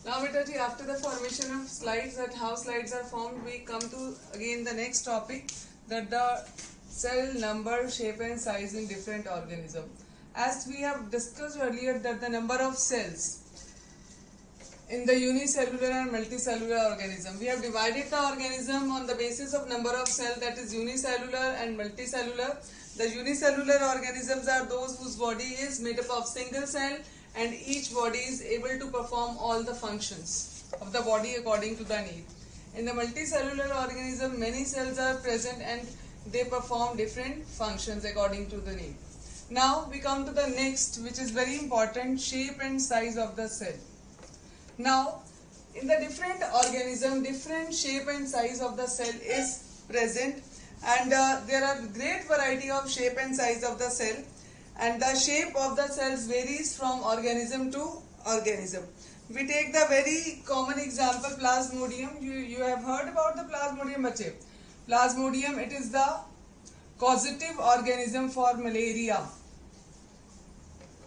Now Vitaji, after the formation of slides, that how slides are formed, we come to again the next topic, that the cell number, shape and size in different organism. As we have discussed earlier, that the number of cells in the unicellular and multicellular organism, we have divided the organism on the basis of number of cells, that is unicellular and multicellular. The unicellular organisms are those whose body is made up of single cell, and each body is able to perform all the functions of the body according to the need. In the multicellular organism, many cells are present and they perform different functions according to the need. Now we come to the next, which is very important, shape and size of the cell. Now, in the different organism, different shape and size of the cell is present, and there are great variety of shape and size of the cell, and the shape of the cells varies from organism to organism. We take the very common example, Plasmodium. You have heard about the Plasmodium, bache. Plasmodium, it is the causative organism for malaria.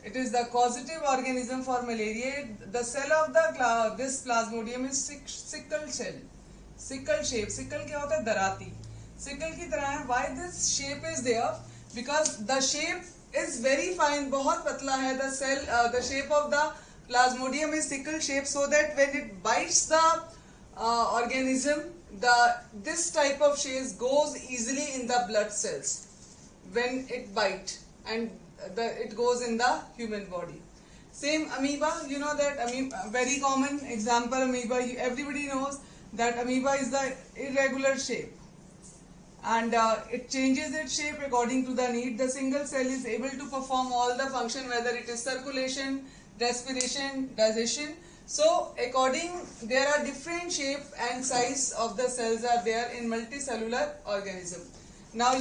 It is the causative organism for malaria. The cell of the this Plasmodium is sickle cell. Sickle shape. Sickle क्या होता है? दराती. Sickle की तरह है. Why this shape is there? Because the shape is very fine. बहुत पतला है. The cell, the shape of the Plasmodium is sickle shape, so that when it bites the organism, this type of shape goes easily in the blood cells when it bites, and it goes in the human body. Same amoeba, you know that amoeba, very common example amoeba, everybody knows that amoeba is the irregular shape, and it changes its shape according to the need. The single cell is able to perform all the function, whether it is circulation, respiration, digestion. So there are different shape and size of the cells are there in multicellular organism. Now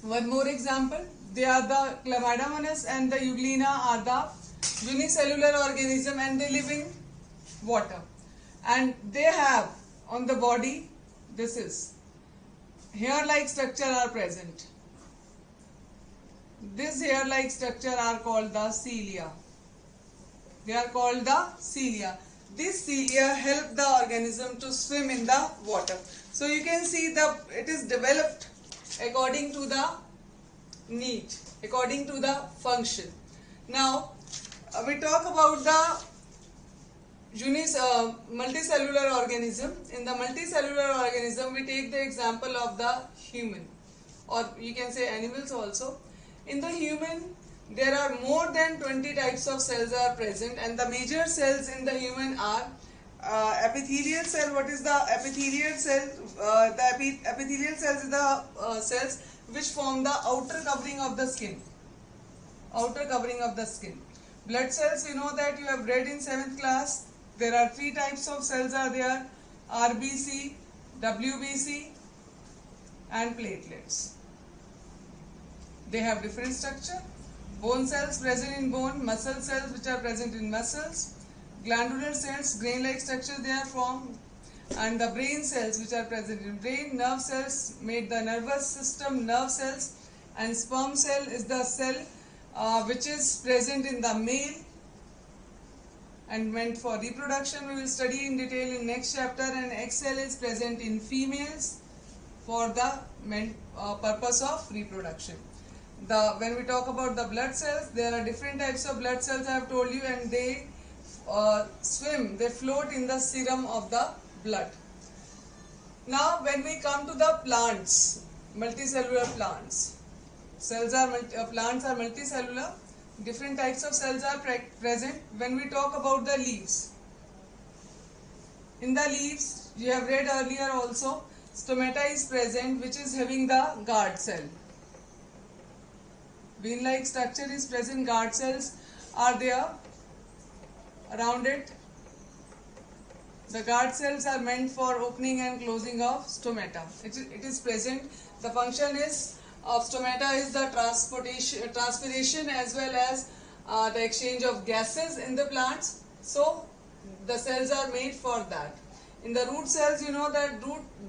one more example. They are the Chlamydomonas and the Euglena are the unicellular organism, and they live in water. And they have on the body, this is hair-like structure are present. This hair-like structure are called the cilia. They are called the cilia. This cilia help the organism to swim in the water. So you can see it is developed according to the need, according to the function. Now we talk about the multicellular organism. In the multicellular organism, we take the example of the human, or you can say animals also. In the human, there are more than 20 types of cells are present, and the major cells in the human are epithelial cell. What is the epithelial cell? The epithelial cells is the cells which form the outer covering of the skin. Outer covering of the skin. Blood cells, you know that you have read in 7th class. There are 3 types of cells are there: RBC, WBC and platelets. They have different structure. Bone cells present in bone, muscle cells which are present in muscles, glandular cells, grain-like structure they are formed, and the brain cells which are present in brain, nerve cells made the nervous system, nerve cells, and sperm cell is the cell which is present in the male and meant for reproduction. We will study in detail in next chapter. And egg cell is present in females for the purpose of reproduction. When we talk about the blood cells, there are different types of blood cells I have told you, and they swim, they float in the serum of the blood. Now when we come to the plants, multicellular plants, plants are multicellular, different types of cells are present. When we talk about the leaves, in the leaves you have read earlier also, stomata is present, which is having the guard cell. Vein-like structure is present, guard cells are there around it. The guard cells are meant for opening and closing of stomata. It is present. The function of stomata is the transpiration as well as the exchange of gases in the plants. So the cells are made for that. In the root cells, you know that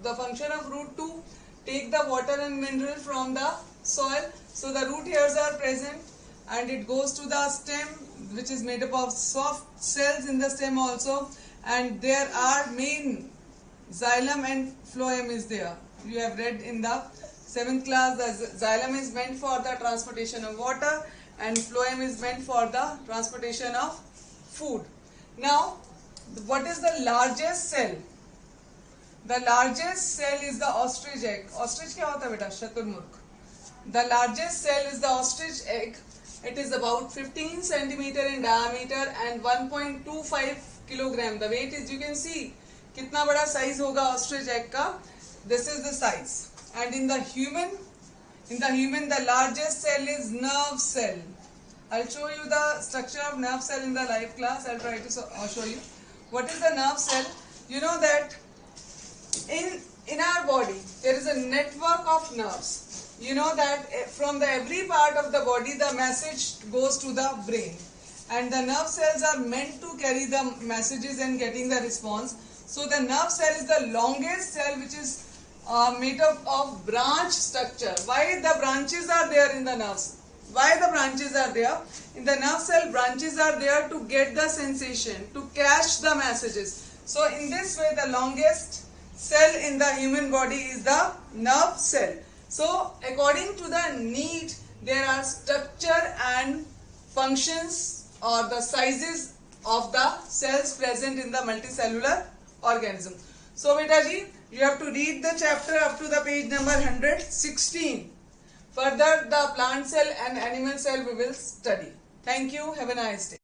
the function of root to take the water and mineral from the soil. So the root hairs are present, and it goes to the stem, which is made up of soft cells in the stem also, and there are main xylem and phloem is there. You have read in the 7th class the xylem is meant for the transportation of water and phloem is meant for the transportation of food. Now, what is the largest cell? The largest cell is the ostrich egg. Ostrich क्या होता है बेटा? शतुरमुर्ग. The largest cell is the ostrich egg. It is about 15 centimeter in diameter and 1.25 kilogram. The weight is, you can see कितना बड़ा size होगा ostrich egg का. This is the size. And in the human the largest cell is nerve cell. I'll show you the structure of nerve cell in the live class. I'll try to show you. What is the nerve cell? You know that in our body there is a network of nerves. You know that from the every part of the body the message goes to the brain, and the nerve cells are meant to carry the messages and getting the response. So the nerve cell is the longest cell, which is made up of branch structure. Why the branches are there in the nerves? Why the branches are there? In the nerve cell, branches are there to get the sensation, to catch the messages. So in this way, the longest cell in the human body is the nerve cell. So according to the need, there are structure and functions or the sizes of the cells present in the multicellular organism. So beta ji, you have to read the chapter up to the page number 116. Further, the plant cell and animal cell we will study. Thank you. Have a nice day.